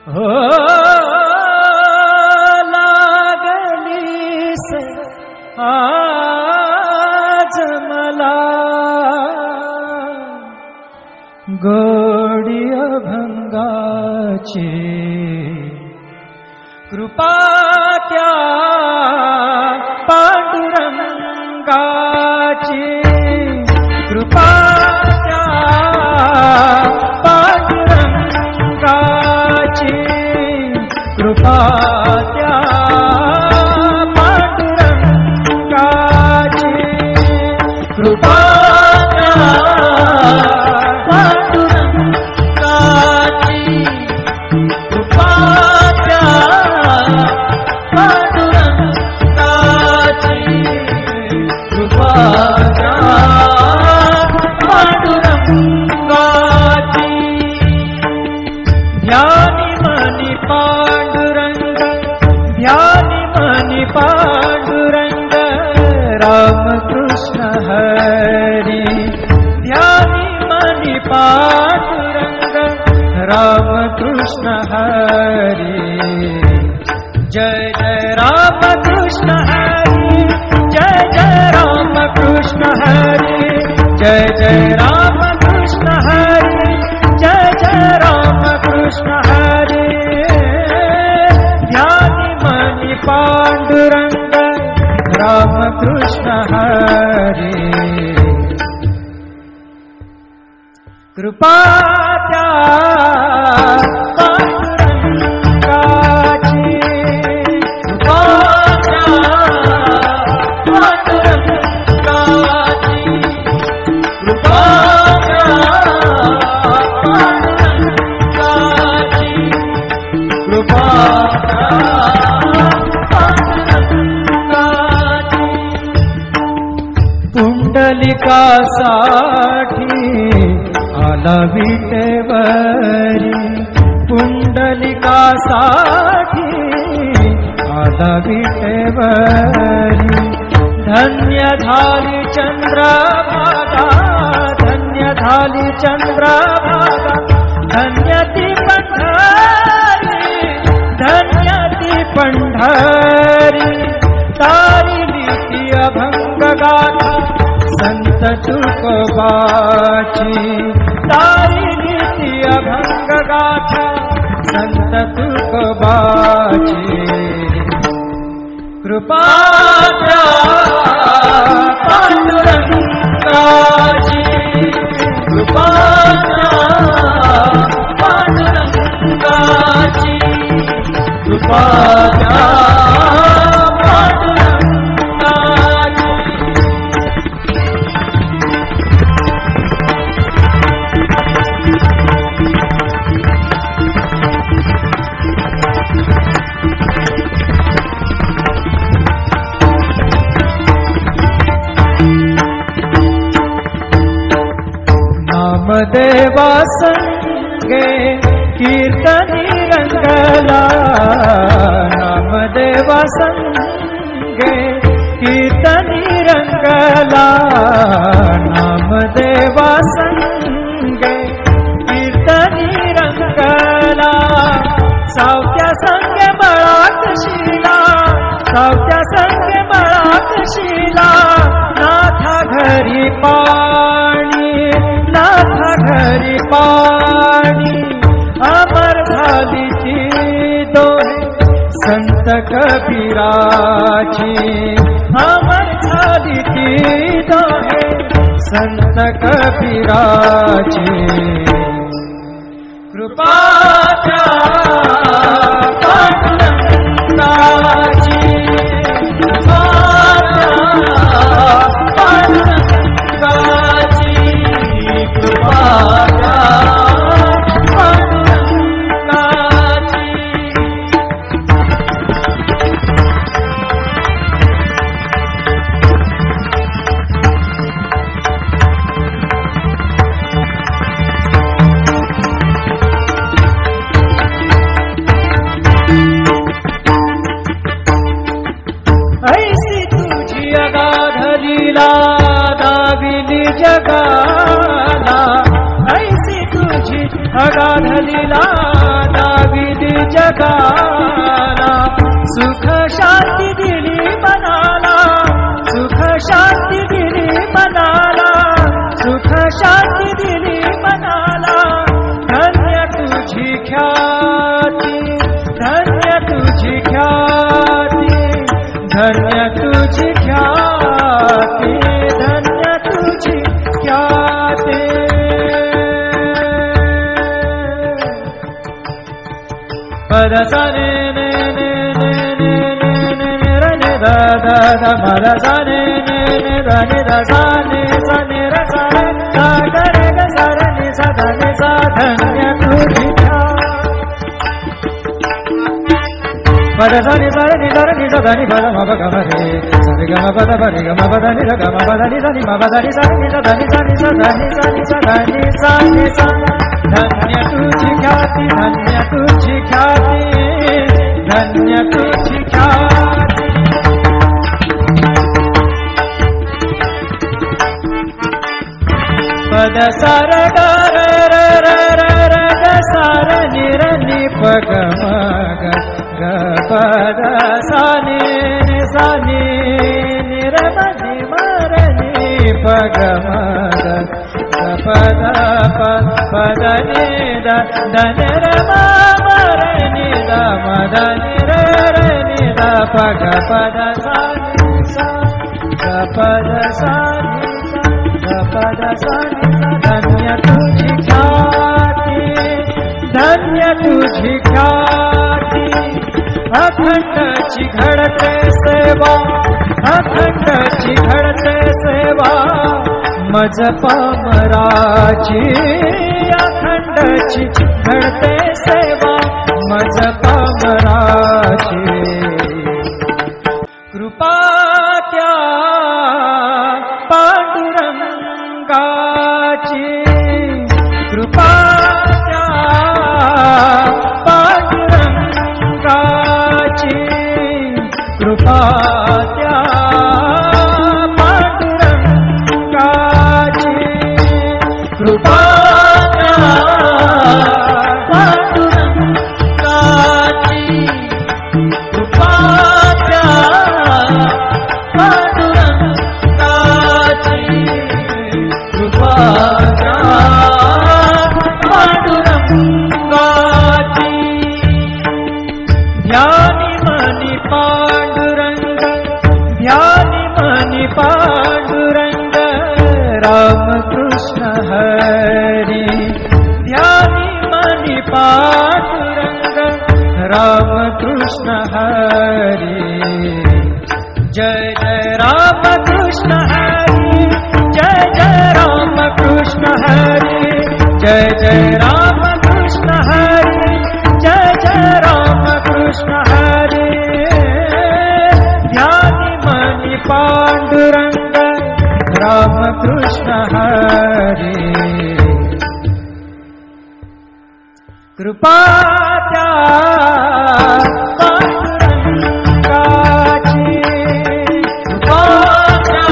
हो लागलीस आज मला गोडी अभंगाची कृपा त्या पांडुरंगाची कृपा त्या पांडुरंगाची कृपा त्या पांडुरंगाची कृपा त्या पांडुरंगाची कृपा त्या पांडुरंगाची कृपा त्या पांडुरंगाची ध्यानी मनी पांडुरंग ध्यानी मनी पांडुरंग रामकृष्ण हरी ध्यानी मनी पांडुरंग रामकृष्ण हरी जय जय रामकृष्ण हरी जय जय रामकृष्ण हरी जय जय रामकृष्ण हरी जय जय रामकृष्ण हरी ध्यानी मनी पांडुरंग रामकृष्ण हरी कृपा त्या पांडुरंगाची कृपा त्या पांडुरंगाची कृपा त्या पांडुरंगाची कृपा त्या पांडुरंगाची पुंडलिकासाठी आला विटेवरी पुंडलिकासाठी आला विटेवरी धन्य झाली चंद्रभागा धन्य झाली चंद्रभागा धन्य ती पंढरी धन्य ती पंढरी तारिली ती अभंग गाथा संत तुकोबाची तारिली ती अभंग गाथा संत तुकोबाची कृपा त्या पांडुरंगाची कृपा त्या पांडुरंगाची कृपा त्या नामदेवा संगे कीर्तनी रंगला नामदेवा संगे कीर्तनी रंगला नामदेवा संगे कीर्तनी रंगला सावत्या संगे बळाक शिला सावत्या संगे बळाक शिला नाथा घरी पाणी नाथा घरी पाणी अमर झाली ती दोहे संत कबीराची अमर झाली ती दोहे संत कबीराची कृपा त्या पांडुरंगाची कृपा त्या पांडुरंगाची कृपा त्या पांडुरंगाची जगाला, सुख शांती दिली मनाला, सुख शांती दिली मनाला, सुख शांती दिली मनाला. धन्य तुझी ख्याती, धन्य तुझी ख्याती, धन्य तुझी ख्याती, धन्य तुझी ख्याती. पद सा ने ने ने ने ने ने ने रे ने दा दा दा पद सा ने ने ने दा ने दा सा ने सा ने रे सा रे सा ग रे ग सा रे नि सा धा नि सा. धन्य तुझी पद सा नि सा रे नि सा रे नि सा धा नि पद म प ग म रे सा रे ग म प द प रे ग म प द नि सा ग म प द नि सा नि म प द नि सा नि सा धा नि सा नि सा धा नि सा नि सा धा नि सा नि सा. धन्य तुझी ख्याती, धन्य तुझी ख्याती, धन्य तुझी ख्याती. पद सा र ग र र र र र ग सा र नि र नि प ग म ग ग प द सा नि नि सा नि नि र म नि म र नि प ग म ग प द प प द नि द द न र म म र नि द म द नि र र नि द प ग प द सा नि सा ग प द सा नि सा ग प द सा नि सा. धन्य तुझी ख्याती, धन्य तुझी ख्याती. अखंडची घडते सेवा, अखंडची घडते सेवा, मज पामराची. अखंडची घडते सेवा, मज पामराची. कृपा त्या पांडुरंगाची, कृपा त्या पांडुरंगाची, कृपा त्या पांडुरंगाची, कृपा त्या पांडुरंगाची, कृपा त्या पांडुरंगाची, कृपा त्या पांडुरंगाची. ध्यानी मनी पांडुरंग, ध्यानी मनी पांडुरंग, रामकृष्ण हरी. ध्यानी मनी पांडुरंग, रामकृष्ण हरी. जय जय रामकृष्ण हरी, जय जय रामकृष्ण हरी, जय जय रामकृष्ण हरी, जय जय रामकृष्ण हरी. ध्यानी मनी पांडुरंग, रामकृष्ण हरी. कृपा त्या पांडुरंगाची, कृपा त्या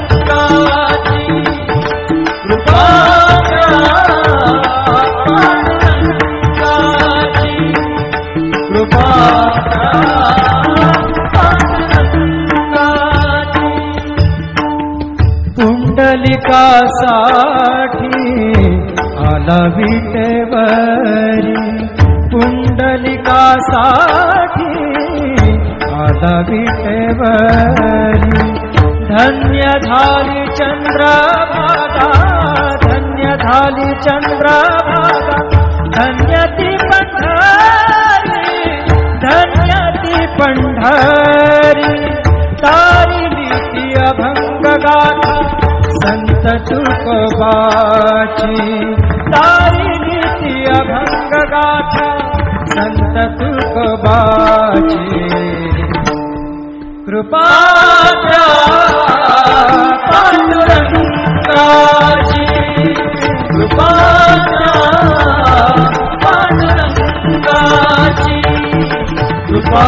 पांडुरंगाची, कृपा त्या पांडुरंगाची, कृपा त्या पांडुरंगाची. पुंडलिकासाठी आला विटेवरी, पुंडलिकासाठी आला विटेवरी. धन्य झाली चंद्रभागा, धन्य झाली चंद्रभागा, धन्य ती पंढरी, धन्य ती पंढरी. तारिली ती अभंग गाथा, संत तुकोबाची. तारिली ती अभंग गाथा, संत तुकोबाची. कृपा त्या पांडुरंगाची, कृपा त्या पांडुरंगाची, कृपा